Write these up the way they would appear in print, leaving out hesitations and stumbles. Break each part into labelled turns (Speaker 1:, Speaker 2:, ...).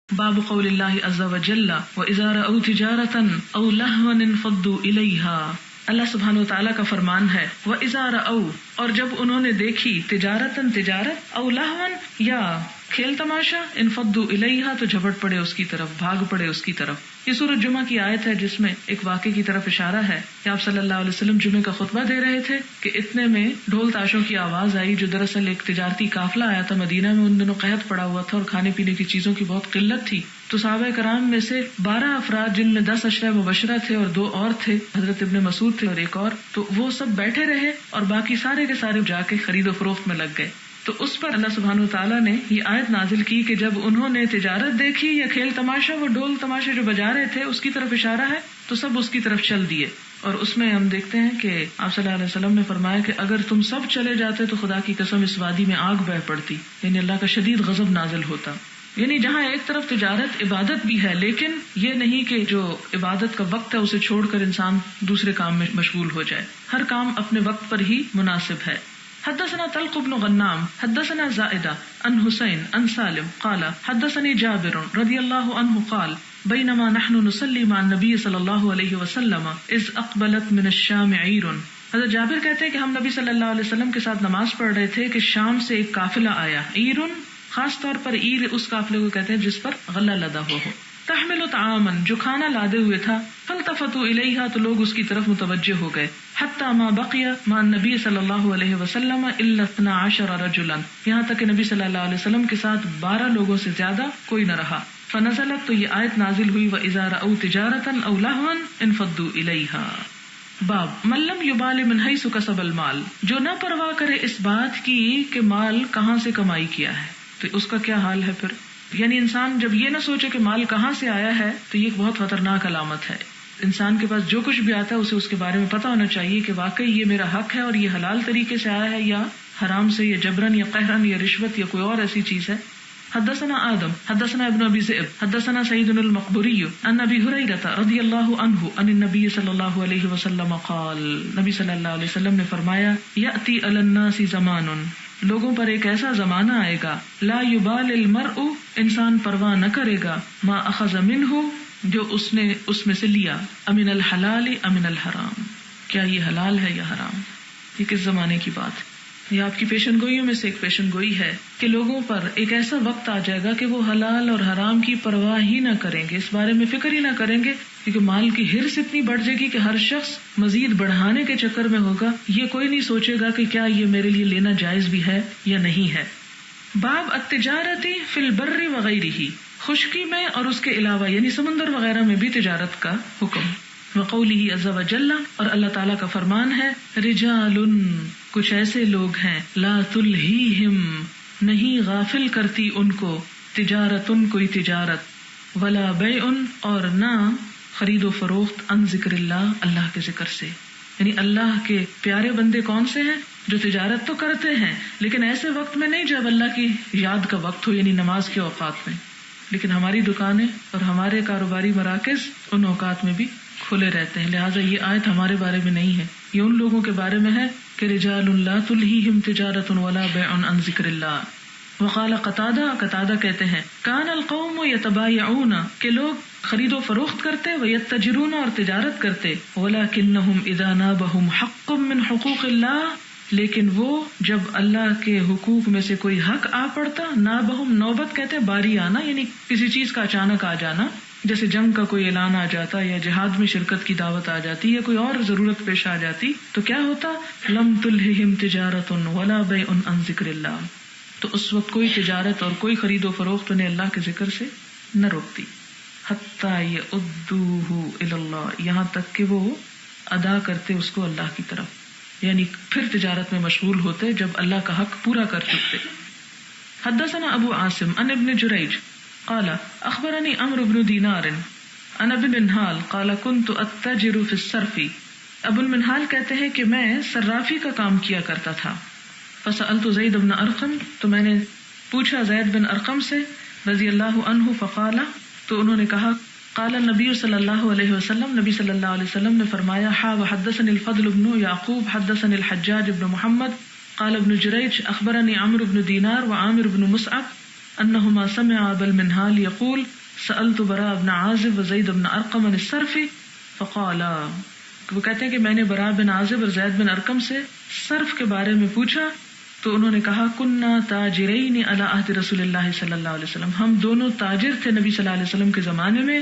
Speaker 1: باب قول اللہ عز وجل وَإِذَا رَأَوْا تِجَارَةً أَوْ لَهْوًا انفضوا إِلَيْهَا۔ اللہ سبحانہ وتعالیٰ کا فرمان ہے وَإِذَا رَأَوْا، اور جب انہوں نے دیکھی تجارتاً تجارت، او لہون یا کھیل تماشا، انفضوا الیہا تو جھپٹ پڑے اس کی طرف، بھاگ پڑے اس کی طرف۔ یہ سورۃ جمعہ کی آیت ہے جس میں ایک واقعے کی طرف اشارہ ہے کہ آپ صلی اللہ علیہ وسلم جمعے کا خطبہ دے رہے تھے کہ اتنے میں ڈھول تاشوں کی آواز آئی، جو دراصل ایک تجارتی قافلہ آیا تھا مدینہ میں، ان دنوں قحط پڑا ہوا تھا اور کھانے پینے کی چیزوں کی بہت قلت تھی۔ تو صحابہ کرام میں سے 12 افراد، جن میں 10 عشرہ مبشرہ تھے اور 2 اور تھے، حضرت ابن مسعود تھے اور ایک اور، تو وہ سب بیٹھے رہے اور باقی سارے کے سارے جا کے خرید و فروخت میں لگ گئے۔ تو اس پر اللہ سبحانہ وتعالیٰ نے یہ آیت نازل کی کہ جب انہوں نے تجارت دیکھی یا کھیل تماشا، وہ ڈھول تماشے جو بجا رہے تھے اس کی طرف اشارہ ہے، تو سب اس کی طرف چل دیے۔ اور اس میں ہم دیکھتے ہیں کہ آپ صلی اللہ علیہ وسلم نے فرمایا کہ اگر تم سب چلے جاتے تو خدا کی قسم اس وادی میں آگ بہہ پڑتی، یعنی اللہ کا شدید غضب نازل ہوتا۔ یعنی جہاں ایک طرف تجارت عبادت بھی ہے، لیکن یہ نہیں کہ جو عبادت کا وقت ہے اسے چھوڑ کر انسان دوسرے کام میں مشغول ہو جائے، ہر کام اپنے وقت پر ہی مناسب ہے۔ حدثنا طلق بن غنام حدثنا زائدہ عن حسین عن سالم قال حدثني جابر رضی اللہ عنہ قال بینما نحن نصلی مع النبی صلی اللہ علیہ وسلم اذ اقبلت من الشام عیر۔ حضرت جابر کہتے ہیں کہ ہم نبی صلی اللہ علیہ وسلم کے ساتھ نماز پڑھ رہے تھے کہ شام سے ایک قافلہ آیا۔ عیر، خاص طور پر عیر اس قافلے کو کہتے ہیں جس پر غلہ لدا ہوا ہو۔ تحمل طعاما، جو کھانا لادے ہوئے تھا، فالتفتوا الیہا، تو لوگ اس کی طرف متوجہ ہو گئے۔ حتی ما بقی مع النبی صلی اللہ علیہ وسلم الا 12 رجلا، یہاں تک کہ نبی صلی اللہ علیہ وسلم کے ساتھ 12 لوگوں سے زیادہ کوئی نہ رہا۔ فنزلت، تو یہ آیت نازل ہوئی وَإِذَا رَأَوْا تِجَارَةً أَوْ لَهْوًا انفضوا إِلَيْهَا۔ باب من لم يبال من حيث كسب المال، جو نہ پرواہ کرے اس بات کی کہ مال کہاں سے کمائی کیا ہے، تو اس کا کیا حال ہے پھر؟ یعنی انسان جب یہ نہ سوچے کہ مال کہاں سے آیا ہے تو یہ ایک بہت خطرناک علامت ہے۔ انسان کے پاس جو کچھ بھی آتا ہے اسے اس کے بارے میں پتہ ہونا چاہیے کہ واقعی یہ میرا حق ہے اور یہ حلال طریقے سے آیا ہے یا حرام سے، یا جبرن یا قہرن یا رشوت یا کوئی اور ایسی چیز ہے۔ حدثنا آدم حدثنا ابن ابی ذئب حدثنا سعید المقبوری عن ابی ہریرہ رضی اللہ عنہ عن النبی صلی اللہ علیہ وسلم قال، نبی صلی اللہ علیہ وسلم نے فرمایا یأتی علی الناس زمان، لوگوں پر ایک ایسا زمانہ آئے گا، لا یبال المرء، انسان پرواہ نہ کرے گا، ما اخذ منہ، جو اس نے اس میں سے لیا، امن الحلال امن الحرام، کیا یہ حلال ہے یا حرام۔ یہ کس زمانے کی بات ہے؟ یہ آپ کی پیشن گوئیوں میں سے ایک پیشن گوئی ہے کہ لوگوں پر ایک ایسا وقت آ جائے گا کہ وہ حلال اور حرام کی پرواہ ہی نہ کریں گے، اس بارے میں فکر ہی نہ کریں گے، کیونکہ مال کی ہرس اتنی بڑھ جائے گی کہ ہر شخص مزید بڑھانے کے چکر میں ہوگا، یہ کوئی نہیں سوچے گا کہ کیا یہ میرے لیے لینا جائز بھی ہے یا نہیں ہے۔ باب التجارت فی البر وغیرہ، خشکی میں اور اس کے علاوہ یعنی سمندر وغیرہ میں بھی تجارت کا حکم۔ وقولہ عز وجل، اور اللہ تعالیٰ کا فرمان ہے رجال، کچھ ایسے لوگ ہیں، لا تلہیہم، نہیں غافل کرتی ان کو، تجارت، کوئی تجارت، ولا بیع، اور نہ خرید و فروخت، عن ذکر اللہ، اللہ کے ذکر سے۔ یعنی اللہ کے پیارے بندے کون سے ہیں؟ جو تجارت تو کرتے ہیں لیکن ایسے وقت میں نہیں جب اللہ کی یاد کا وقت ہو، یعنی نماز کے اوقات میں، لیکن ہماری دکانیں اور ہمارے کاروباری مراکز ان اوقات میں بھی کھلے رہتے ہیں، لہٰذا یہ آیت ہمارے بارے میں نہیں ہے، یہ ان لوگوں کے بارے میں ہے کہ رجال لا تلہیہم تجارت ولا بیع عن ذکر اللہ۔ وقال قتادہ کہتے ہیں کان القوم یتبایعون، کہ لوگ خرید و فروخت کرتے، ویتجرون، اور تجارت کرتے، ولکنہم اذا نابہم حق من حقوق اللہ، لیکن وہ جب اللہ کے حقوق میں سے کوئی حق آ پڑتا، نابہم، نوبت کہتے ہیں باری آنا، یعنی کسی چیز کا اچانک آ جانا، جیسے جنگ کا کوئی اعلان آ جاتا یا جہاد میں شرکت کی دعوت آ جاتی یا کوئی اور ضرورت پیش آ جاتی، تو کیا ہوتا، لم تلہہم تجارت ولا بیع عن ذکر اللہ، تو اس وقت کوئی تجارت اور کوئی خرید و فروخت انہیں اللہ کے ذکر سے نہ روکتی، حتی یؤدوہ الی اللہ، یہاں تک کہ وہ ادا کرتے اس کو اللہ کی طرف، یعنی پھر تجارت میں مشغول ہوتے جب اللہ کا حق پورا کر چکتے۔ حدثنا ابو عاصم عن ابن جریج قال اخبرني عمرو بن دینار عن ابی المنہال قال كنت اتجر في الصرف، ابو المنہال کہتے ہیں کہ میں صرافی کا کام کیا کرتا تھا۔ فسألت زید بن ارقم، تو میں نے پوچھا زید بن ارقم سے رضی اللہ عنہ، فقال، تو انہوں نے کہا، قال النبی صلی اللہ علیہ وسلم، نبی صلی اللہ علیہ وسلم نے فرمایا، وحدثني الفضل بن یعقوب حدثني الحجاج بن محمد قال ابن جریج اخبرني عمرو بن دینار وعامر بن مصعب انہما سمعا ابا المنہال یقول سألت براء بن عازب وزید بن ارقم عن الصرف فقالا، وہ کہتے ہیں کہ میں نے براء بن عازب اور زید بن ارقم سے صرف کے بارے میں پوچھا تو انہوں نے کہا کننا تاجرین علی عہد رسول اللہ صلی اللہ علیہ وسلم، ہم دونوں تاجر تھے نبی صلی اللہ علیہ وسلم کے زمانے میں.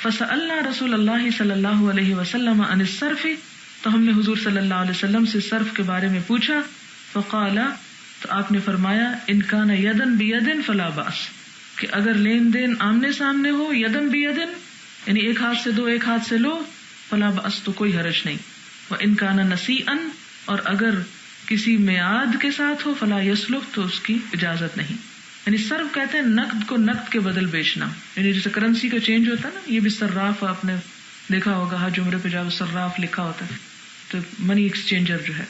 Speaker 1: فسألنا رسول اللہ صلی اللہ علیہ وسلم عن الصرف، تو ہم نے حضور صلی اللہ علیہ وسلم سے صرف کے بارے میں پوچھا. فقالا، تو آپ نے فرمایا ان کان یدن بیدن فلا باس، کہ اگر لین دین آمنے سامنے ہو، یدن بیدن یعنی ایک ہاتھ سے دو ایک ہاتھ سے لو، فلا باس تو کوئی حرج نہیں. وان کان نسیئا، اور اگر کسی میعاد کے ساتھ ہو، فلا یسلف، تو اس کی اجازت نہیں. یعنی صرف کہتے ہیں نقد کو نقد کے بدل بیچنا، یعنی جیسے کرنسی کا چینج ہوتا ہے نا، یہ بھی صراف، آپ نے دیکھا ہوگا حج عمرے پہ جب صراف لکھا ہوتا ہے تو منی ایکسچینجر جو ہے.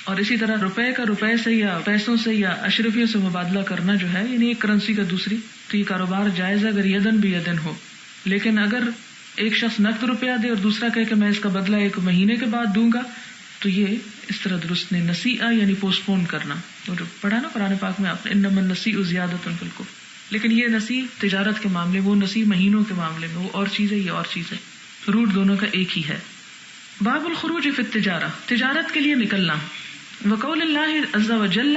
Speaker 1: اور اسی طرح روپے کا روپے سے یا پیسوں سے یا اشرفیوں سے مبادلہ کرنا جو ہے، یعنی ایک کرنسی کا دوسری، تو یہ کاروبار جائز ہے اگر یدن بھی یدن ہو. لیکن اگر ایک شخص نقد روپیہ دے اور دوسرا کہے کہ میں اس کا بدلہ 1 مہینے کے بعد دوں گا، تو یہ اس طرح درست نہیں. نسیئہ یعنی پوسٹ پون کرنا، اور پڑھا نا قرآن پاک میں آپ نے انما النسیء زیادۃ فی الکفر. لیکن یہ نسیء تجارت کے معاملے، وہ نسیء مہینوں کے معاملے میں، وہ اور چیز ہے، یہ اور چیز ہے. روٹ دونوں کا ایک ہی ہے. باب الخروج فی التجارہ، تجارت کے لیے نکلنا. وقول اللہ عز وجل،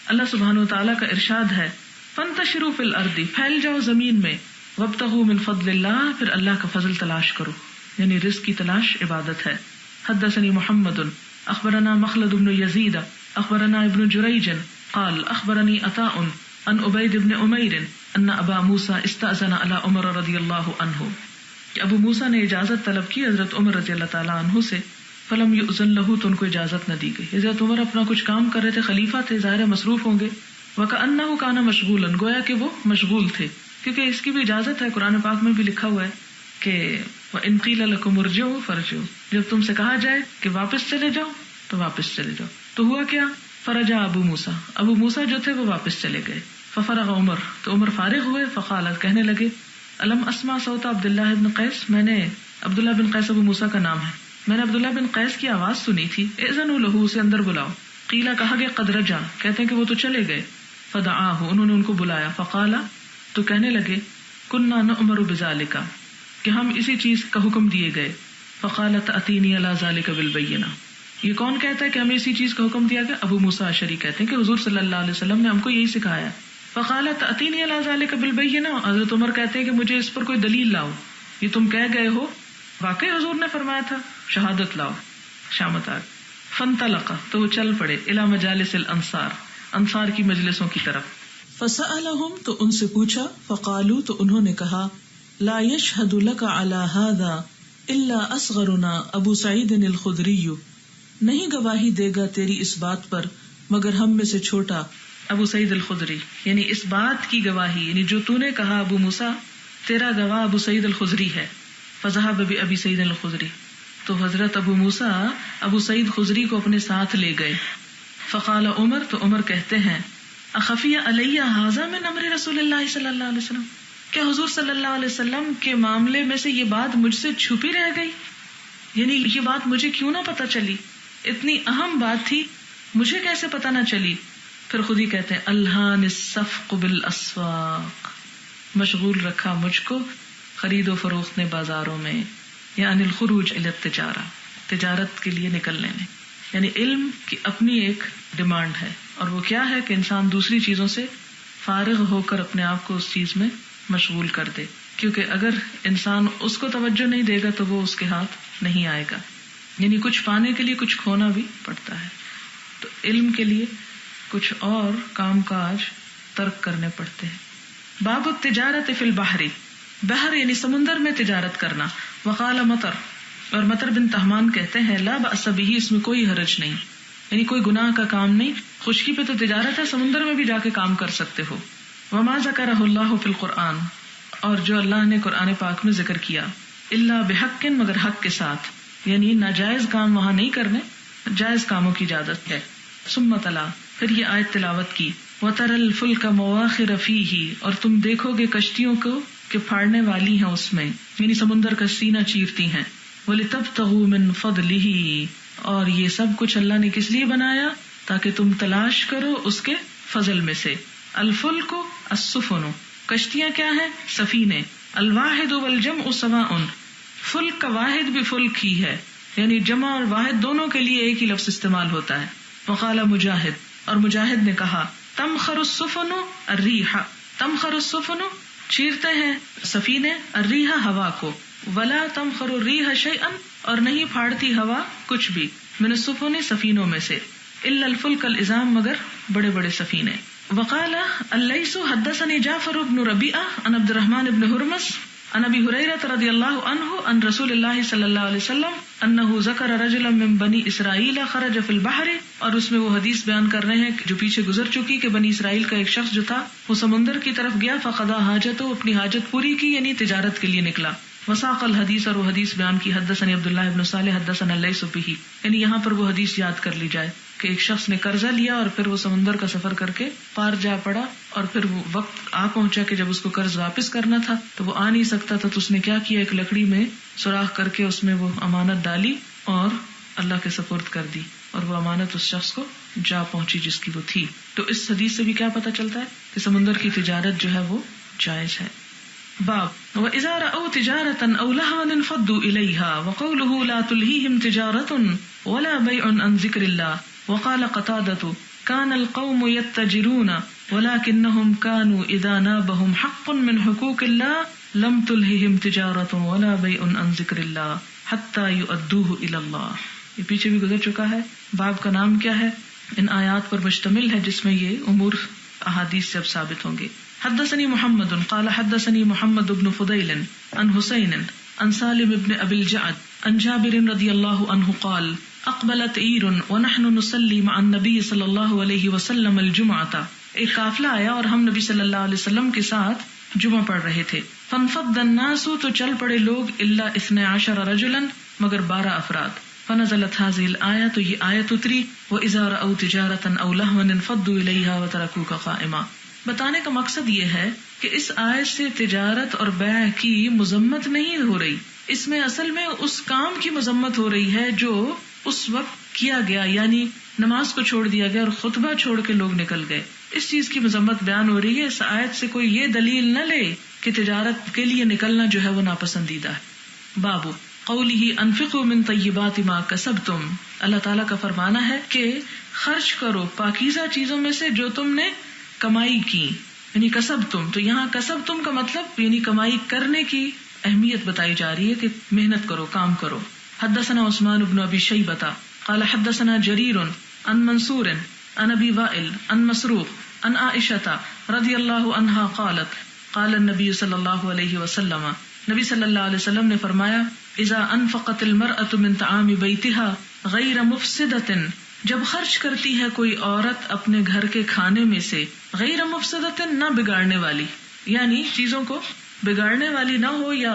Speaker 1: اللہ سبحانہ و تعالیٰ کا ارشاد ہے فانتشروا فی الارض، پھیل جاؤ زمین میں، وابتغوا من فضل اللہ، پھر اللہ کا فضل تلاش کرو، یعنی رزق کی تلاش عبادت ہے. حدثني محمد اخبرنا مخلد بن يزيد اخبرنا ابن جريج قال اخبرني عطاء عن عبيد بن عمير ان ابا موسى استأذن على عمر رضی اللہ عنہ، کہ ابو موسیٰ نے اجازت طلب کی حضرت عمر رضی اللہ تعالیٰ عنہ سے. فلم يؤذن له، تو ان کو اجازت نہ دی گئی. حضرت عمر اپنا کچھ کام کر رہے تھے، خلیفہ تھے، ظاہر مصروف ہوں گے. وكأنه كان مشغولا، گویا کہ وہ مشغول تھے، کیونکہ اس کی بھی اجازت ہے، قرآن پاک میں بھی لکھا ہوا ہے کہ وَإِن قِيلَ لَكُمُ ارْجِعُوا فَارْجِعُوا، جب تم سے کہا جائے کہ واپس چلے جاؤ تو واپس چلے جاؤ. تو ہوا کیا؟ فرجع ابو موسیٰ، ابو موسیٰ جو تھے وہ واپس چلے گئے. ففرغ عمر، تو عمر فارغ ہوئے. فقال، کہنے لگے الم اسمع صوت عبداللہ بن قیس، میں نے عبداللہ بن قیس ابو موسیٰ کا نام ہے، میں نے عبداللہ بن قیس کی آواز سنی تھی. اذنوا له، اسے اندر بلاؤ. قیلا، کہا گیا قد رجع، کہتے ہیں کہ وہ تو چلے گئے. فدعاہ، انہوں نے ان کو بلایا. فقالا، تو کہنے لگے کننا نؤمر بذالک، کہ ہم اسی چیز کا حکم دیے گئے. فقالت اتینی علی ذالک بالبینہ، یہ کون کہتا ہے کہ ہمیں اسی چیز کا حکم دیا گیا؟ ابو موسیٰ اشعری کہتے ہیں کہ حضور صلی اللہ علیہ وسلم نے ہم کو یہی سکھایا. فقالت اتینی علی ذالک بالبینہ، حضرت عمر کہتے ہیں کہ مجھے اس پر کوئی دلیل لاؤ، یہ تم کہہ گئے ہو واقعی حضور نے فرمایا تھا، شہادت لاؤ. شامت آ. فانطلق، تو وہ چل پڑے، الی مجالس الانصار، انصار کی مجلسوں کی طرف. فسألہم، تو ان سے پوچھا. فقالوا، تو انہوں نے کہا لا يشهد لك على هذا الا اصغرنا ابو سعید الخدری، نہیں گواہی دے گا تیری اس بات پر مگر ہم میں سے چھوٹا ابو سعید الخدری، یعنی اس بات کی گواہی، یعنی جو تو نے کہا ابو موسیٰ، تیرا گواہ ابو سعید الخدری ہے. فذهب بأبي سعید الخدری، تو حضرت ابو موسیٰ ابو سعید خدری کو اپنے ساتھ لے گئے. فقال عمر، تو عمر کہتے ہیں اخفی علی ھذا من امر رسول اللہ صلی اللہ علیہ وسلم، کیا حضور صلی اللہ علیہ وسلم کے معاملے میں سے یہ بات مجھ سے چھپی رہ گئی؟ یعنی یہ بات مجھے کیوں نہ پتہ چلی؟ اتنی اہم بات تھی، مجھے کیسے پتہ نہ چلی؟ پھر خود ہی کہتے ہیں الہان الصفق بالاسواق، مشغول رکھا مجھ کو خرید و فروخت نے بازاروں میں، یعنی الخروج الی التجارہ، تجارت کے لیے نکلنے میں. یعنی علم کی اپنی ایک ڈیمانڈ ہے، اور وہ کیا ہے کہ انسان دوسری چیزوں سے فارغ ہو کر اپنے آپ کو اس چیز میں مشغول کر دے، کیونکہ اگر انسان اس کو توجہ نہیں دے گا تو وہ اس کے ہاتھ نہیں آئے گا. یعنی کچھ پانے کے لیے کچھ کھونا بھی پڑتا ہے، تو علم کے لیے کچھ اور کام کاج ترک کرنے پڑتے ہیں. باب التجارت فی البحر، بحر یعنی سمندر میں تجارت کرنا. وقال مطر، اور مطر بن تہمان کہتے ہیں لا بأس بہ، اس میں کوئی حرج نہیں، یعنی کوئی گناہ کا کام نہیں، خشکی پہ تو تجارت ہے، سمندر میں بھی جا کے کام کر سکتے ہو. وما ذکرہ اللہ فی القرآن، اور جو اللہ نے قرآن پاک میں ذکر کیا، الا بحق، مگر حق کے ساتھ، یعنی ناجائز کام وہاں نہیں کرنے، جائز کاموں کی اجازت ہے. ثم تلا، پھر یہ آیت تلاوت کی. وترى الفلک مواخر فیہ، اور تم دیکھو گے کشتیوں کو کہ پھاڑنے والی ہیں اس میں، یعنی سمندر کا سینہ چیرتی ہیں. وَلِتَبْتَغُوا مِن فَضْلِهِ، اور یہ سب کچھ اللہ نے کس لیے بنایا؟ تاکہ تم تلاش کرو اس کے فضل میں سے. الفلک السفن، کشتیاں کیا ہیں؟ سفینے. الواحد والجمع سواء، فلک کا واحد بھی فلک ہی ہے، یعنی جمع اور واحد دونوں کے لیے ایک ہی لفظ استعمال ہوتا ہے. وقال مجاہد، اور مجاہد نے کہا تمخر السفن الریح، تمخر السفن چیرتے ہیں سفینے، الریح ہوا کو، ولا تمخر الریح شیئا اور نہیں پھاڑتی ہوا کچھ بھی، من السفن سفینوں میں سے، الا الفلک العظام مگر بڑے بڑے سفینے. وقال الليث حدثني جعفر بن ربيعة عن عبد الرحمن بن هرمز عن ابي هريرة رضي الله عنه عن رسول الله صلى الله عليه وسلم انه ذكر رجلا من بني اسرائيل خرج في البحر، اور اس میں وہ حدیث بیان کر رہے ہیں جو پیچھے گزر چکی کہ بنی اسرائیل کا ایک شخص جو تھا وہ سمندر کی طرف گیا، فقضى حاجته، اپنی حاجت پوری کی، یعنی تجارت کے لیے نکلا. وساق الحدیث، اور وہ حدیث بیان کی. حدثني عبد الله بن صالح حدثنا الليث به، یعنی یہاں پر وہ حدیث یاد کر لی جائے کہ ایک شخص نے قرضہ لیا اور پھر وہ سمندر کا سفر کر کے پار جا پڑا، اور پھر وہ وقت آ پہنچا کہ جب اس کو قرض واپس کرنا تھا تو وہ آ نہیں سکتا تھا، تو اس نے کیا کیا، ایک لکڑی میں سوراخ کر کے اس میں وہ امانت ڈالی اور اللہ کے سپرد کر دی، اور وہ امانت اس شخص کو جا پہنچی جس کی وہ تھی. تو اس حدیث سے بھی کیا پتہ چلتا ہے کہ سمندر کی تجارت جو ہے وہ جائز ہے. باب وَإِذَا رَأَوْا تِجَارَةً أَوْ لَهْوًا انفضوا إِلَيْهَا وَقَوْلُهُ لَا تُلْهِيهِمْ تِجَارَةٌ وَلَا بَيْعٌ عَنْ ذِكْرِ اللَّهِ. وقال قتادة كان القوم يتجرون ولكنهم كانوا إذا نابهم حق من حقوق الله لم تلههم تجارة ولا بيع عن ذكر الله حتى يؤدوه إلى الله. یہ پیچھے بھی گزر چکا ہے. باب کا نام کیا ہے؟ ان آیات پر مشتمل ہے جس میں یہ امور احادیث سے اب ثابت ہوں گے. حدثني محمد قال حدثني محمد بن فضيل عن حسين عن سالم بن أبي الجعد عن جابر رضي الله عنه قال اقبلت عیر ونحن نصلي مع النبي صلی اللہ علیہ وسلم الجمعة. ایک قافلہ آیا اور ہم نبی صلی اللہ علیہ وسلم کے ساتھ جمعہ پڑھ رہے تھے. فانفض الناس، تو چل پڑے لوگ، الا 12 رجلا، مگر 12 افراد. فنزلت هذه الآية، تو یہ آیت اتری، وإذا رأوا تجارة أو لهوا انفضوا إليها وتركوك قائما. بتانے کا مقصد یہ ہے کہ اس آیت سے تجارت اور بیع کی مذمت نہیں ہو رہی، اس میں اصل میں اس کام کی مذمت ہو رہی ہے جو اس وقت کیا گیا، یعنی نماز کو چھوڑ دیا گیا اور خطبہ چھوڑ کے لوگ نکل گئے. اس چیز کی مذمت بیان ہو رہی ہے. اس آیت سے کوئی یہ دلیل نہ لے کہ تجارت کے لیے نکلنا جو ہے وہ ناپسندیدہ ہے. باب قوله انفقوا من طیبات ما کسبتم، اللہ تعالیٰ کا فرمانا ہے کہ خرچ کرو پاکیزہ چیزوں میں سے جو تم نے کمائی کی، یعنی کسبتم. تو یہاں کسبتم کا مطلب یعنی کمائی کرنے کی اہمیت بتائی جا رہی ہے کہ محنت کرو، کام کرو. حدثنا عثمان بن ابی شیبہ قال حدثنا جریر عن منصور عن ابی وائل عن مسروق عن عائشہ رضی اللہ عنہا قالت قال النبی صلی اللہ علیہ وسلم، نبی صلی اللہ علیہ وسلم نے فرمایا، اذا انفقت المرأة من طعام بیتها غیر مفسدۃ، جب خرچ کرتی ہے کوئی عورت اپنے گھر کے کھانے میں سے، غیر مفسدۃ، نہ بگاڑنے والی، یعنی چیزوں کو بگاڑنے والی نہ ہو، یا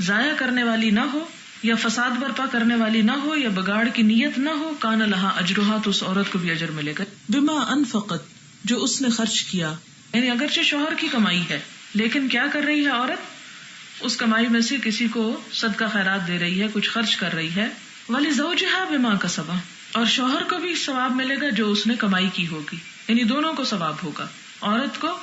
Speaker 1: ضائع کرنے والی نہ ہو، یا فساد برپا کرنے والی نہ ہو، یا بگاڑ کی نیت نہ ہو، کان لہا اجرہا، تو اس عورت کو بھی اجر ملے گا. بما انفقت، جو اس نے خرچ کیا، یعنی اگرچہ شوہر کی کمائی ہے لیکن کیا کر رہی ہے عورت، اس کمائی میں سے کسی کو صدقہ خیرات دے رہی ہے، کچھ خرچ کر رہی ہے. ولزوجہا بما کسب، اور شوہر کو بھی ثواب ملے گا جو اس نے کمائی کی ہوگی، یعنی دونوں کو ثواب ہوگا، عورت کو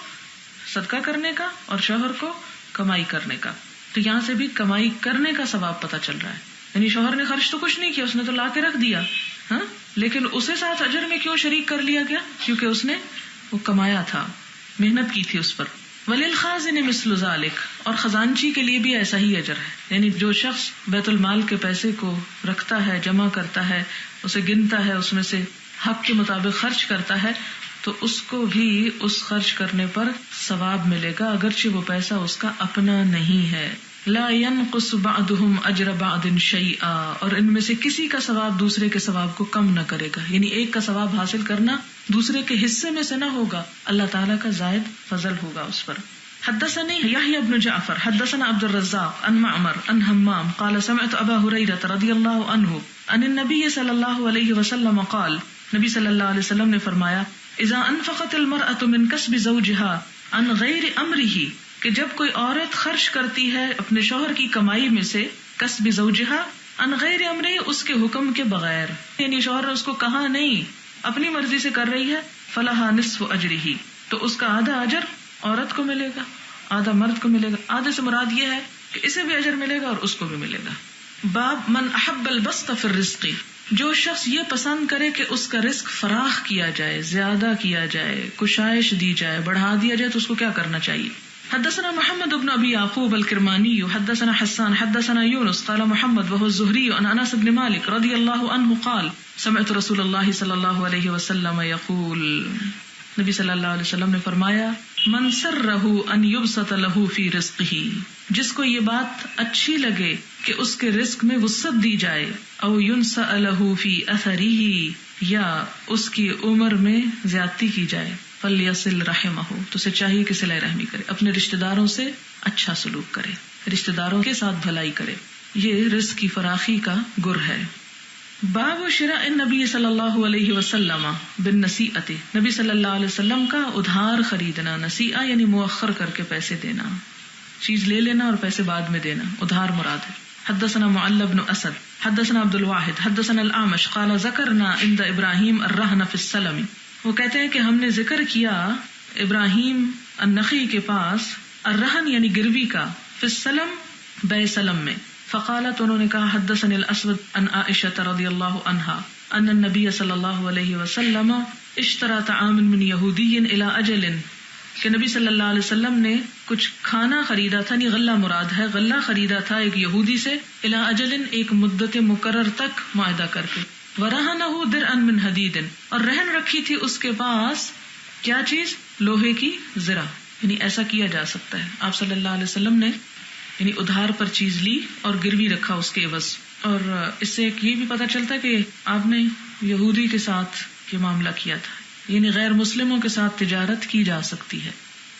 Speaker 1: صدقہ کرنے کا اور شوہر کو کمائی کرنے کا. تو یہاں سے بھی کمائی کرنے کا ثواب پتہ چل رہا ہے، یعنی شوہر نے خرچ تو کچھ نہیں کیا، اس نے تو لا کے رکھ دیا، ہاں، لیکن اسے ساتھ اجر میں کیوں شریک کر لیا گیا؟ کیونکہ اس نے وہ کمایا تھا، محنت کی تھی اس پر. وللخازن مثل ذلک، اور خزانچی کے لیے بھی ایسا ہی اجر ہے، یعنی جو شخص بیت المال کے پیسے کو رکھتا ہے، جمع کرتا ہے، اسے گنتا ہے، اس میں سے حق کے مطابق خرچ کرتا ہے، تو اس کو بھی اس خرچ کرنے پر ثواب ملے گا، اگرچہ وہ پیسہ اس کا اپنا نہیں ہے. لا ينقص بعضهم اجر بعض شيئا، اور ان میں سے کسی کا ثواب دوسرے کے ثواب کو کم نہ کرے گا، یعنی ایک کا ثواب حاصل کرنا دوسرے کے حصے میں سے نہ ہوگا، اللہ تعالیٰ کا زائد فضل ہوگا اس پر. حدثني يحيى بن جعفر حدثنا عبد الرزاق عن معمر عن همام قال سمعت ابا هريرة رضي الله عنه عن النبي صلى الله عليه وسلم قال، نبی صلی اللہ علیہ وسلم نے فرمایا، اذا انفقت المرأة من کسب زوجها عن غیر امره، کہ جب کوئی عورت خرچ کرتی ہے اپنے شوہر کی کمائی میں سے، کسب زوجها عن غیر امرہ، اس کے حکم کے بغیر، یعنی شوہر نے اس کو کہا نہیں، اپنی مرضی سے کر رہی ہے، فلہا نصف اجرہ، تو اس کا آدھا اجر عورت کو ملے گا، آدھا مرد کو ملے گا. آدھے سے مراد یہ ہے کہ اسے بھی اجر ملے گا اور اس کو بھی ملے گا. باب من احب البسط فی الرزق، جو شخص یہ پسند کرے کہ اس کا رزق فراخ کیا جائے، زیادہ کیا جائے، کشائش دی جائے، بڑھا دیا جائے، تو اس کو کیا کرنا چاہیے. حدثنا محمد بن ابی یعقوب الکرمانی حدثنا حسان حدثنا یونس قال محمد وهو الزهري عن انس بن مالك رضی اللہ عنہ قال سمعت رسول اللہ صلی اللہ علیہ وسلم یقول، نبی صلی اللہ علیہ وسلم نے فرمایا، من سرہ ان یبسط لہ فی رزقہ، جس کو یہ بات اچھی لگے کہ اس کے رزق میں وسعت دی جائے، او ینسأ لہ فی اثرہ، یا اس کی عمر میں زیادتی کی جائے، فلیصل رحمہ، تو اسے چاہیے کہ صلہ رحمی کرے، اپنے رشتہ داروں سے اچھا سلوک کرے، رشتہ داروں کے ساتھ بھلائی کرے. یہ رزق کی فراخی کا گر ہے. باب شراء النبی صلی اللہ علیہ وسلم بالنسیئۃ، نبی صلی اللہ علیہ وسلم کا ادھار خریدنا. نسیئہ یعنی مؤخر کر کے پیسے دینا، چیز لے لینا اور پیسے بعد میں دینا، ادھار مراد ہے. حدثنا معل بن اسد حدثنا عبد الواحد حدثنا الاعمش قال ذکرنا عند ابراہیم الرہن فی السلم، وہ کہتے ہیں کہ ہم نے ذکر کیا ابراہیم النخعی کے پاس، الرہن یعنی گروی کا، فی السلم بے سلم میں. فقالت، انہوں نے کہا، حدثني الاسود عن عائشہ رضی اللہ عنہا ان النبی صلی اللہ علیہ وسلم اشترى طعاما من یہودی الی اجل، کہ نبی صلی اللہ علیہ وسلم نے کچھ کھانا خریدا تھا، نہیں غلہ مراد ہے، غلہ خریدا تھا ایک یہودی سے، الی اجل ایک مدت مقرر تک معاہدہ کر کے. ورہنہ درعا من حدید، اور رہن رکھی تھی اس کے پاس کیا چیز، لوہے کی زرہ. یعنی ایسا کیا جا سکتا ہے، آپ صلی اللہ علیہ وسلم نے یعنی ادھار پر چیز لی اور گروی رکھا اس کے عوض. اور اس سے ایک یہ بھی پتہ چلتا ہے کہ آپ نے یہودی کے ساتھ یہ معاملہ کیا تھا، یعنی غیر مسلموں کے ساتھ تجارت کی جا سکتی ہے.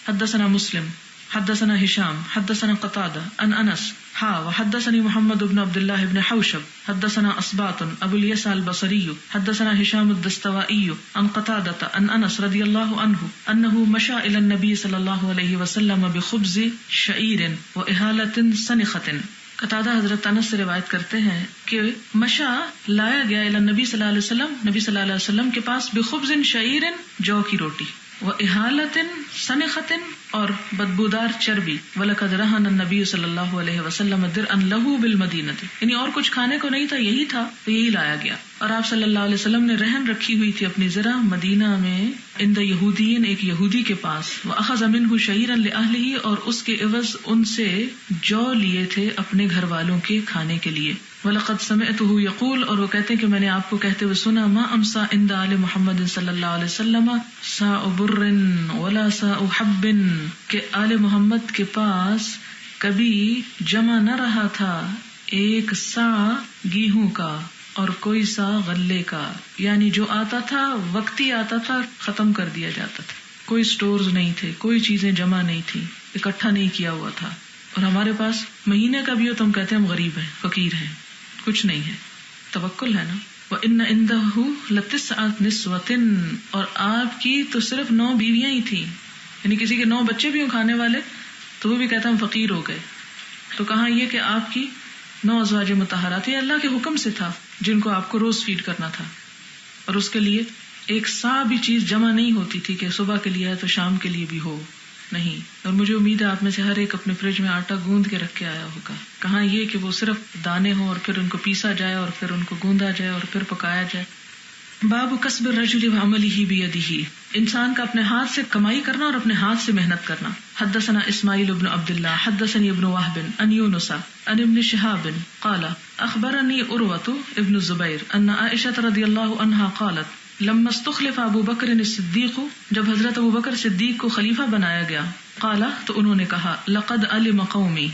Speaker 1: حدثنا مسلم حدثنا ہشام حدثنا قتادہ عن انس وحدثني محمد بن عبد الله بن حوشب حدثنا اسباط ابو اليسع البصري حدثنا هشام الدستوائي عن قتادة عن انس رضي الله عنه انه مشى الى النبي صلى الله عليه وسلم بخبز شعير واهالة سنخة. قتادہ حضرت انس سے روایت کرتے ہیں کہ مشا لایا گیا الی نبی صلی اللہ علیہ وسلم، نبی صلی اللہ علیہ وسلم کے پاس، بخبز شعیر جو کی روٹی، وإهالة سنخة اور بدبودار چربی، وَلَقَدْ رَهَنَ النَّبِيُّ صلی اللہ علیہ وسلم دِرْعًا لَهُ بِالْمَدِينَةِ، یعنی اور کچھ کھانے کو نہیں تھا، یہی تھا تو یہی لایا گیا. اور آپ صلی اللہ علیہ وسلم نے رہن رکھی ہوئی تھی اپنی زرہ مدینہ میں، عند یہودین ایک یہودی کے پاس، وَأَخَذَ مِنْهُ شَعِيرًا لِأَهْلِهِ اور اس کے عوض ان سے جو لیے تھے اپنے گھر والوں کے کھانے کے لیے. وَلَقَدْ سَمِعْتُهُ يَقُولُ اور وہ کہتے ہیں کہ میں نے آپ کو کہتے ہوئے سنا، مَا أَمْسَى عِنْدَ آلِ محمد صلی اللہ علیہ وسلم سَاءُ بُرٍّ وَلَا سَاءُ حَبٍّ، کہ آل محمد کے پاس کبھی جمع نہ رہا تھا ایک سا گیہوں کا اور کوئی سا غلے کا، یعنی جو آتا تھا وقتی آتا تھا، ختم کر دیا جاتا تھا، کوئی سٹورز نہیں تھے، کوئی چیزیں جمع نہیں تھی، اکٹھا نہیں کیا ہوا تھا. اور ہمارے پاس مہینے کا بھی ہو تو ہم کہتے ہیں ہم غریب ہیں، فقیر ہیں، کچھ نہیں ہے، توکل ہے نا. وَإِنَّ عِنْدَهُ لَتِسْعَةُ نِسْوَةٍ اور آپ کی تو صرف 9 بیویاں ہی تھیں، یعنی کسی کے 9 بچے بھی ہوں کھانے والے تو وہ بھی کہتا ہم فقیر ہو گئے. تو کہاں یہ کہ آپ کی 9 ازواج مطہرات، یہ اللہ کے حکم سے تھا جن کو آپ کو روز فیڈ کرنا تھا، اور اس کے لیے ایک سا بھی چیز جمع نہیں ہوتی تھی کہ صبح کے لیے ہے تو شام کے لیے بھی ہو، نہیں. اور مجھے امید ہے آپ میں سے ہر ایک اپنے فریج میں آٹا گوندھ کے رکھ کے آیا ہوگا. کہاں یہ کہ وہ صرف دانے ہوں اور پھر ان کو پیسا جائے اور پھر ان کو گوندا جائے اور پھر پکایا جائے. باب کسب الرجل وعمله بيده، انسان کا اپنے ہاتھ سے کمائی کرنا اور اپنے ہاتھ سے محنت کرنا. حدثنا اسماعیل بن عبد الله حدثني ابن وهب عن يونس عن ابن شهاب قال اخبرني عروة ابن الزبير ان عائشة رضی اللہ عنہا قالت لما استخلف ابو بکر الصدیق، جب حضرت ابو بکر صدیق کو خلیفہ بنایا گیا، قال تو انہوں نے کہا، لقد علم قومی،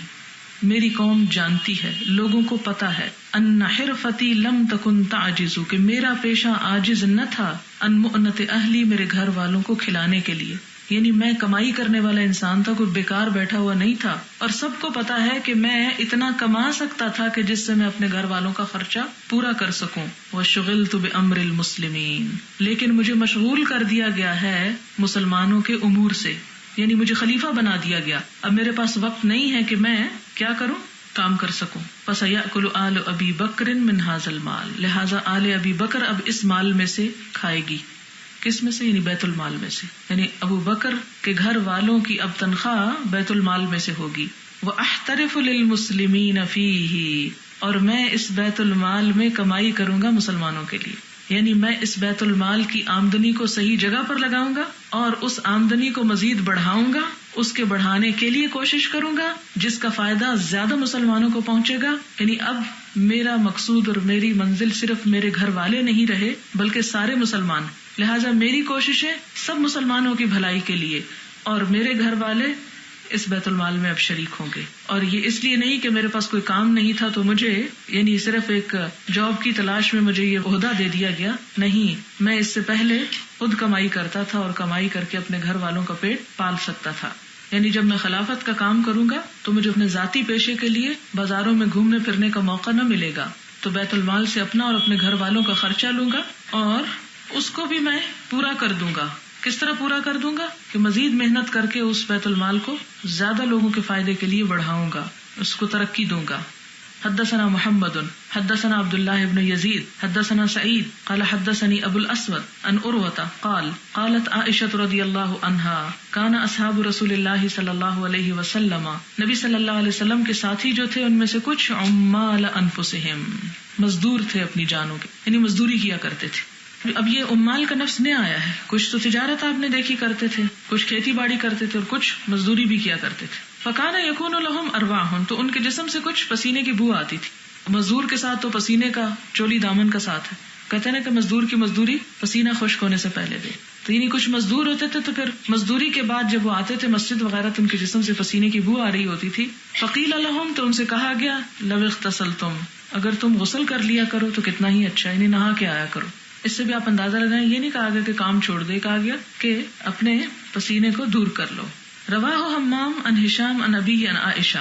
Speaker 1: میری قوم جانتی ہے، لوگوں کو پتا ہے، ان حرفتی لم تکن تعجز، کہ میرا پیشہ عاجز نہ تھا، ان مؤنت اہلی، میرے گھر والوں کو کھلانے کے لیے، یعنی میں کمائی کرنے والا انسان تھا، کوئی بیکار بیٹھا ہوا نہیں تھا. اور سب کو پتا ہے کہ میں اتنا کما سکتا تھا کہ جس سے میں اپنے گھر والوں کا خرچہ پورا کر سکوں. وشغلت بامر المسلمین، لیکن مجھے مشغول کر دیا گیا ہے مسلمانوں کے امور سے، یعنی مجھے خلیفہ بنا دیا گیا، اب میرے پاس وقت نہیں ہے کہ میں کیا کروں، کام کر سکوں. فسیأکل آل ابی بکر من ھذا المال، لہذا آل ابی بکر اب اس مال میں سے کھائے گی. کس میں سے؟ یعنی بیت المال میں سے. یعنی ابو بکر کے گھر والوں کی اب تنخواہ بیت المال میں سے ہوگی. وَأَحْتَرِفُ لِلْمُسْلِمِينَ فِيهِ، اور میں اس بیت المال میں کمائی کروں گا مسلمانوں کے لیے. یعنی میں اس بیت المال کی آمدنی کو صحیح جگہ پر لگاؤں گا اور اس آمدنی کو مزید بڑھاؤں گا، اس کے بڑھانے کے لیے کوشش کروں گا جس کا فائدہ زیادہ مسلمانوں کو پہنچے گا. یعنی اب میرا مقصود اور میری منزل صرف میرے گھر والے نہیں رہے بلکہ سارے مسلمان. لہٰذا میری کوششیں سب مسلمانوں کی بھلائی کے لیے، اور میرے گھر والے اس بیت المال میں اب شریک ہوں گے. اور یہ اس لیے نہیں کہ میرے پاس کوئی کام نہیں تھا تو مجھے یعنی صرف ایک جاب کی تلاش میں مجھے یہ عہدہ دے دیا گیا. نہیں، میں اس سے پہلے خود کمائی کرتا تھا اور کمائی کر کے اپنے گھر والوں کا پیٹ پال سکتا تھا. یعنی جب میں خلافت کا کام کروں گا تو مجھے اپنے ذاتی پیشے کے لیے بازاروں میں گھومنے پھرنے کا موقع نہ ملے گا، تو بیت المال سے اپنا اور اپنے گھر والوں کا خرچہ لوں گا اور اس کو بھی میں پورا کر دوں گا. کس طرح پورا کر دوں گا؟ کہ مزید محنت کر کے اس بیت المال کو زیادہ لوگوں کے فائدے کے لیے بڑھاؤں گا، اس کو ترقی دوں گا. حدثنا محمد حدثنا عبد الله بن يزيد حدثنا سعيد قال حدثني ابو الاسود عن عروة قال قالت عائشة رضي الله عنها كان اصحاب رسول الله صلى الله عليه وسلم، نبی صلی اللہ علیہ وسلم کے ساتھی جو تھے ان میں سے کچھ عمال انفسهم، مزدور تھے اپنی جانوں کے، یعنی مزدوری کیا کرتے تھے. اب یہ عمال کا لفظ نیا آیا ہے. کچھ تو تجارت آپ نے دیکھی کرتے تھے، کچھ کھیتی باڑی کرتے تھے اور کچھ مزدوری بھی کیا کرتے تھے. فکان یکون لہم ارواح، تو ان کے جسم سے کچھ پسینے کی بو آتی تھی. مزدور کے ساتھ تو پسینے کا چولی دامن کا ساتھ ہے. کہتے ہیں کہ مزدور کی مزدوری پسینہ خشک ہونے سے پہلے دے. تو یعنی کچھ مزدور ہوتے تھے تو پھر مزدوری کے بعد جب وہ آتے تھے مسجد وغیرہ تو ان کے جسم سے پسینے کی بو آ رہی ہوتی تھی. فقیل لہم، تو ان سے کہا گیا لو اغتسلتم، اگر تم غسل کر لیا کرو تو کتنا ہی اچھا، یعنی نہا کے آیا کرو. اس سے بھی آپ اندازہ لگائیں، یہ نہیں کہا گیا کہ کام چھوڑ دے، کہا گیا کہ اپنے پسینے کو دور کر لو. رواہ حمام عن ہشام عن ابی عن عائشہ.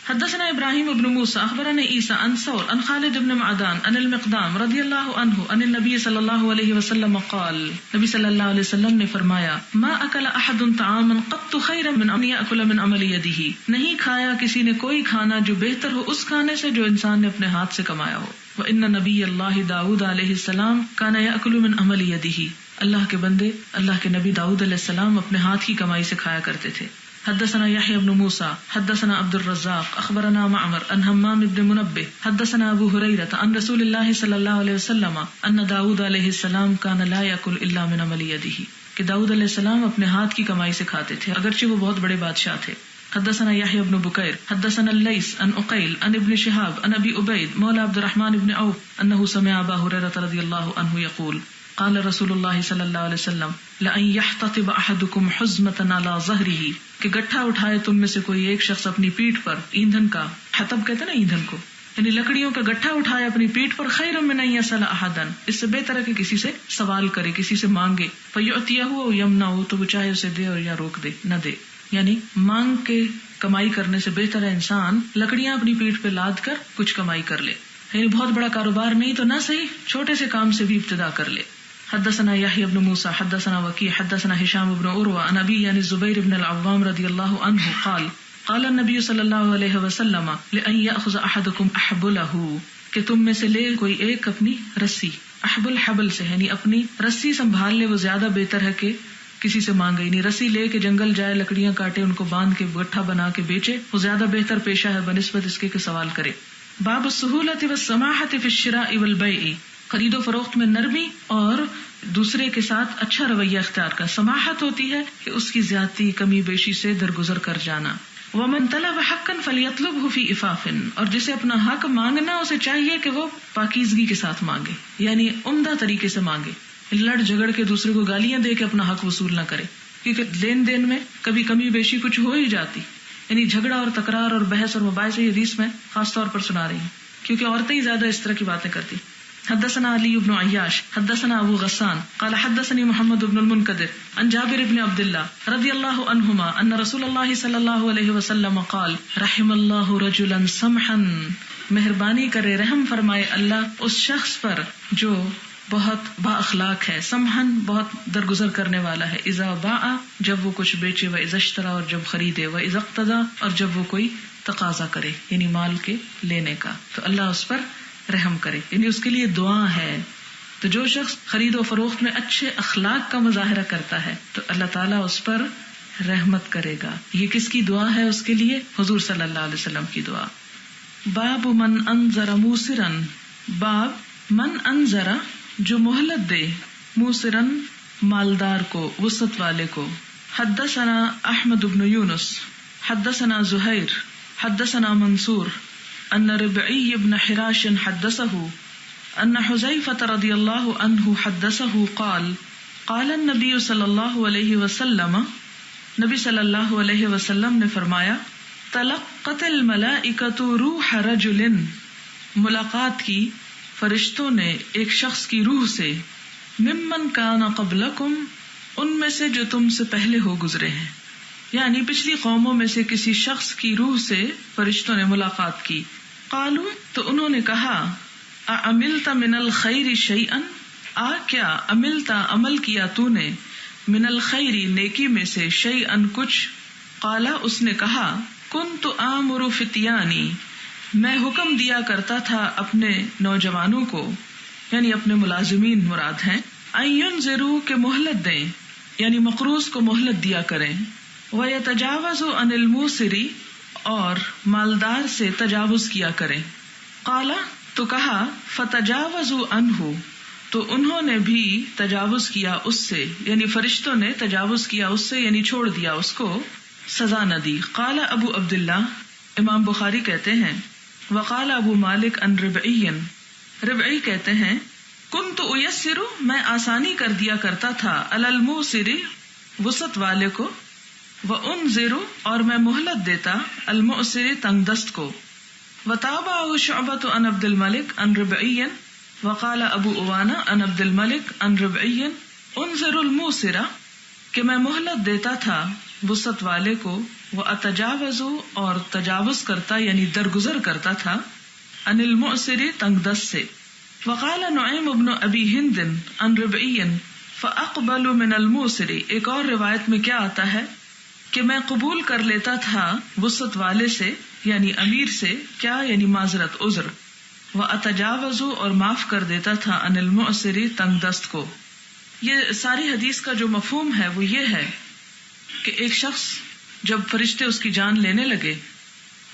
Speaker 1: حدثنا ابراہیم بن موسیٰ اخبرنا عیسیٰ عن ثور عن خالد بن معدان عن المقدام رضی اللہ عنہ عن النبی صلی اللہ علیہ وسلم قال، نبی صلی اللہ علیہ وسلم نے فرمایا ما اکل احد طعاما قط خیرا من ان یاکل من عمل یدہ، نہیں کھایا کسی نے کوئی کھانا جو بہتر ہو اس کھانے سے جو انسان نے اپنے ہاتھ سے کمایا ہو. وَإِنَّ نَبِيَّ اللَّهِ داؤد علیہ السلام كَانَ يَأْكُلُ مِنْ عَمَلِ يَدِهِ، اللہ کے بندے اللہ کے نبی داؤد علیہ السلام اپنے ہاتھ کی کمائی سے کھایا کرتے تھے. حدثنا يحيى بن موسى حدثنا عبد الرزاق اخبرنا معمر عن همام بن منبه حدثنا ابو هريرة عن رسول الله صلى الله عليه وسلم ان داؤد علیہ السلام كان لا يأكل الا من عمل يده، کہ داؤد علیہ السلام اپنے ہاتھ کی کمائی سے کھاتے تھے اگرچہ وہ بہت بڑے بادشاہ تھے. حدثنا يحيى بن بكير حدثنا الليث عن عقيل عن ابن شهاب عن ابي عبيد مولى عبد الرحمن بن عوف انه سمع ابا هريرة رضي الله عنه يقول قال رسول الله صلى الله عليه وسلم لأن يحتطب احدكم حزمة على ظهره، کہ گٹھا اٹھائے تم میں سے کوئی ایک شخص اپنی پیٹھ پر ایندھن کا، حطب کہتے ہیں نا ایندھن کو، یعنی لکڑیوں کا گٹھا اٹھائے اپنی پیٹھ پر، خیر من ان يسأل احدا، اس سے بہتر ہے کہ کسی سے سوال کرے، کسی سے مانگے. فيعطيه او يمنعه، تو وہ چاہے اسے دے اور یا روک دے، نہ دے. یعنی مانگ کے کمائی کرنے سے بہتر ہے انسان لکڑیاں اپنی پیٹھ پہ لاد کر کچھ کمائی کر لے. یعنی بہت بڑا کاروبار نہیں تو نہ صحیح چھوٹے سے کام سے بھی ابتدا کر لے. حدثنا يحيى بن موسى حدثنا وكيع حدثنا هشام بن عروة عن أبي عن الزبير بن العوام رضي الله عنه قال قال النبي صلى الله عليه وسلم لأن يأخذ أحدكم أحبله، کہ تم میں سے لے کوئی ایک اپنی رسی، احبل حبل سے یعنی اپنی رسی سنبھال لے، وہ زیادہ بہتر ہے کہ کسی سے مانگے. یعنی رسی لے کے جنگل جائے، لکڑیاں کاٹے، ان کو باندھ کے گٹھا بنا کے بیچے، وہ زیادہ بہتر پیشہ ہے بنسبت اس کے کہ سوال کرے. باب السہولۃ والسماحۃ فی الشراء والبیع، خرید و فروخت میں نرمی اور دوسرے کے ساتھ اچھا رویہ اختیار کا. سماحت ہوتی ہے کہ اس کی زیادتی کمی بیشی سے درگزر کر جانا. ومن طلب حقا فلیطلبہ فی عفاف، اور جسے اپنا حق مانگنا اسے چاہیے کہ وہ پاکیزگی کے ساتھ مانگے، یعنی عمدہ طریقے سے مانگے، لڑ جھگڑ کے دوسرے کو گالیاں دے کے اپنا حق وصول نہ کرے، کیونکہ لین دین میں کبھی کمی بیشی کچھ ہو ہی جاتی. یعنی جھگڑا اور تکرار اور بحث اور مباحثے یہ حدیث میں خاص طور پر سنا رہی ہیں کیونکہ عورتیں ہی زیادہ اس طرح کی باتیں کرتی. حدثنا علی بن عیاش حدثنا ابو غسان قال حدثني محمد بن المنكدر عن جابر بن عبد الله رضي الله عنهما ان رسول الله صلى الله عليه وسلم قال رحم الله رجلا سمحا، مہربانی کرے رحم فرمائے اللہ اس شخص پر جو بہت با اخلاق ہے، سمحن بہت درگزر کرنے والا ہے، اذا باع جب وہ کچھ بیچے، و اذا اشترى اور جب خریدے، و اذا اقتضى اور جب وہ کوئی تقاضا کرے یعنی مال کے لینے کا، تو اللہ اس پر رحم کرے. یعنی اس کے لیے دعا ہے تو جو شخص خرید و فروخت میں اچھے اخلاق کا مظاہرہ کرتا ہے تو اللہ تعالیٰ اس پر رحمت کرے گا. یہ کس کی دعا ہے اس کے لیے؟ حضور صلی اللہ علیہ وسلم کی دعا. باب من انذر موسرا، باب من انذر جو مہلت دے، موسرا مالدار کو، وسعت والے کو. حدثنا احمد بن یونس حدثنا زہیر حدثنا منصور ان ربعی بن حراش حدثه ان حذیفة رضی اللہ عنہ حدثه قال قال النبی صلی اللہ علیہ وسلم، نبی صلی اللہ علیہ وسلم نے فرمایا، تلقت الملائکۃ روح رجل، ملاقات کی فرشتوں نے ایک شخص کی روح سے، ممن کان قبلکم، ان میں سے جو تم سے پہلے ہو گزرے ہیں، یعنی پچھلی قوموں میں سے کسی شخص کی روح سے فرشتوں نے ملاقات کی. قالوا، تو انہوں نے کہا، اعملت من الخیر شیئا، کیا عملتا عمل کیا تو نے، من الخیر نیکی میں سے، شیئا کچھ. قالا، اس نے کہا، کنت آمر فتیانی، میں حکم دیا کرتا تھا اپنے نوجوانوں کو، یعنی اپنے ملازمین مراد ہیں، اینذروا کہ مہلت دیں، یعنی مقروض کو مہلت دیا کریں، ویتجاوزوا عن الموسر، اور مالدار سے تجاوز کیا کریں. قالا، تو کہا، فتجاوزوا عنہ، تو انہوں نے بھی تجاوز کیا اس سے، یعنی فرشتوں نے تجاوز کیا اس سے، یعنی چھوڑ دیا اس کو، سزا نہ دی. قال ابو عبداللہ، امام بخاری کہتے ہیں، وقال ابو مالک عن ربعی، ربعی کہتے ہیں، کنت ایسر، میں آسانی کر دیا کرتا تھا، علی الموسر، وسعت والے کو، وانذر، اور میں مہلت دیتا، المعسر، تنگ دست کو. وتابعه شعبۃ عن عبد الملک عن ربعی، وقال ابو عوانہ عن عبد الملک عن ربعی، انذر الموسر، کہ میں مہلت دیتا تھا وسعت والے کو، واتجاوز، اور تجاوز کرتا یعنی درگزر کرتا تھا، عن المعسر، تنگ دست سے. وقال نعیم بن ابی ہند عن ربعی، فاقبل من الموسر، ایک اور روایت میں کیا آتا ہے کہ میں قبول کر لیتا تھا وسعت والے سے، یعنی امیر سے، کیا یعنی معذرت، عذر، واتجاوز، اور معاف کر دیتا تھا، عن المعسر، تنگ دست کو. یہ ساری حدیث کا جو مفہوم ہے وہ یہ ہے کہ ایک شخص جب فرشتے اس کی جان لینے لگے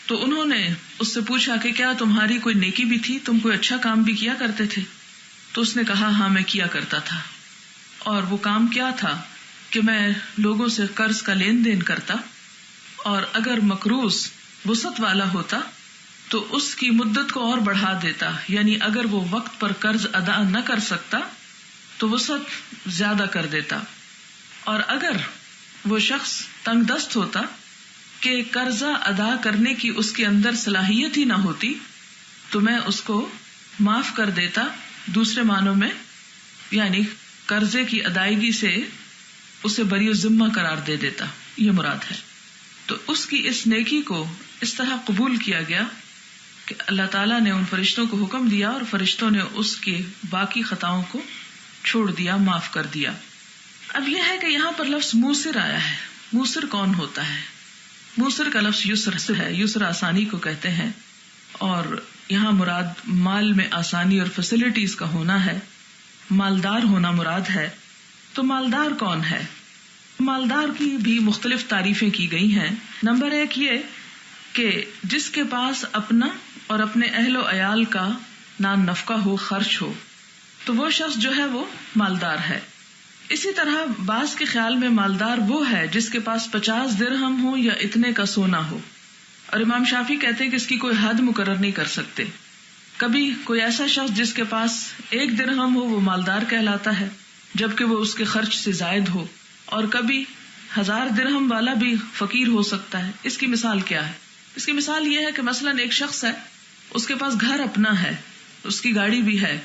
Speaker 1: تو انہوں نے اس سے پوچھا کہ کیا تمہاری کوئی نیکی بھی تھی، تم کوئی اچھا کام بھی کیا کرتے تھے؟ تو اس نے کہا، ہاں میں کیا کرتا تھا. اور وہ کام کیا تھا کہ میں لوگوں سے قرض کا لین دین کرتا، اور اگر مقروض وسعت والا ہوتا تو اس کی مدت کو اور بڑھا دیتا، یعنی اگر وہ وقت پر قرض ادا نہ کر سکتا تو وسعت زیادہ کر دیتا، اور اگر وہ شخص تنگ دست ہوتا کہ قرضہ ادا کرنے کی اس کے اندر صلاحیت ہی نہ ہوتی تو میں اس کو معاف کر دیتا، دوسرے معنوں میں یعنی قرضے کی ادائیگی سے اسے بری الذمہ قرار دے دیتا، یہ مراد ہے. تو اس کی اس نیکی کو اس طرح قبول کیا گیا کہ اللہ تعالیٰ نے ان فرشتوں کو حکم دیا اور فرشتوں نے اس کے باقی خطاؤں کو چھوڑ دیا، معاف کر دیا. اب یہ ہے کہ یہاں پر لفظ موسر آیا ہے. موسر کون ہوتا ہے؟ موسر کا لفظ یسر ہے، یسر آسانی کو کہتے ہیں، اور یہاں مراد مال میں آسانی اور فیسلٹیز کا ہونا ہے، مالدار ہونا مراد ہے. تو مالدار کون ہے؟ مالدار کی بھی مختلف تعریفیں کی گئی ہیں. نمبر 1 یہ کہ جس کے پاس اپنا اور اپنے اہل و عیال کا نان نفقہ ہو، خرچ ہو، تو وہ شخص جو ہے وہ مالدار ہے. اسی طرح بعض کے خیال میں مالدار وہ ہے جس کے پاس 50 درہم ہو یا اتنے کا سونا ہو، اور امام شافعی کہتے ہیں کہ اس کی کوئی حد مقرر نہیں کر سکتے. کبھی کوئی ایسا شخص جس کے پاس 1 درہم ہو وہ مالدار کہلاتا ہے جبکہ وہ اس کے خرچ سے زائد ہو، اور کبھی 1000 درہم والا بھی فقیر ہو سکتا ہے. اس کی مثال کیا ہے؟ اس کی مثال یہ ہے کہ مثلا ایک شخص ہے، اس کے پاس گھر اپنا ہے، اس کی گاڑی بھی ہے،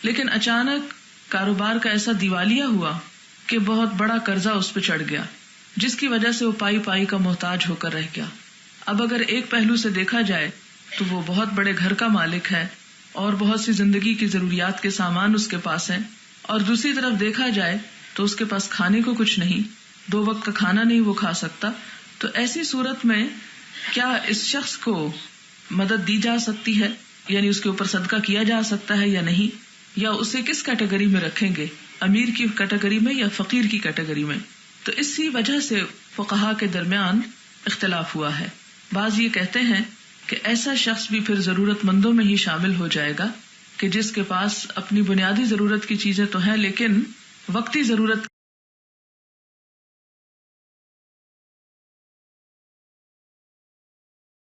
Speaker 1: لیکن اچانک کاروبار کا ایسا دیوالیہ ہوا کہ بہت بڑا قرضہ اس پہ چڑھ گیا، جس کی وجہ سے وہ پائی پائی کا محتاج ہو کر رہ گیا. اب اگر ایک پہلو سے دیکھا جائے تو وہ بہت بڑے گھر کا مالک ہے اور بہت سی زندگی کی ضروریات کے سامان اس کے پاس ہیں، اور دوسری طرف دیکھا جائے تو اس کے پاس کھانے کو کچھ نہیں، 2 وقت کا کھانا نہیں وہ کھا سکتا. تو ایسی صورت میں کیا اس شخص کو مدد دی جا سکتی ہے، یعنی اس کے اوپر صدقہ کیا جا سکتا ہے یا نہیں؟ یا اسے کس کیٹیگری میں رکھیں گے، امیر کی کیٹیگری میں یا فقیر کی کیٹیگری میں. تو اسی وجہ سے فقہا کے درمیان اختلاف ہوا ہے. بعض یہ کہتے ہیں کہ ایسا شخص بھی پھر ضرورت مندوں میں ہی شامل ہو جائے گا کہ جس کے پاس اپنی بنیادی ضرورت کی چیزیں تو ہیں لیکن وقتی ضرورت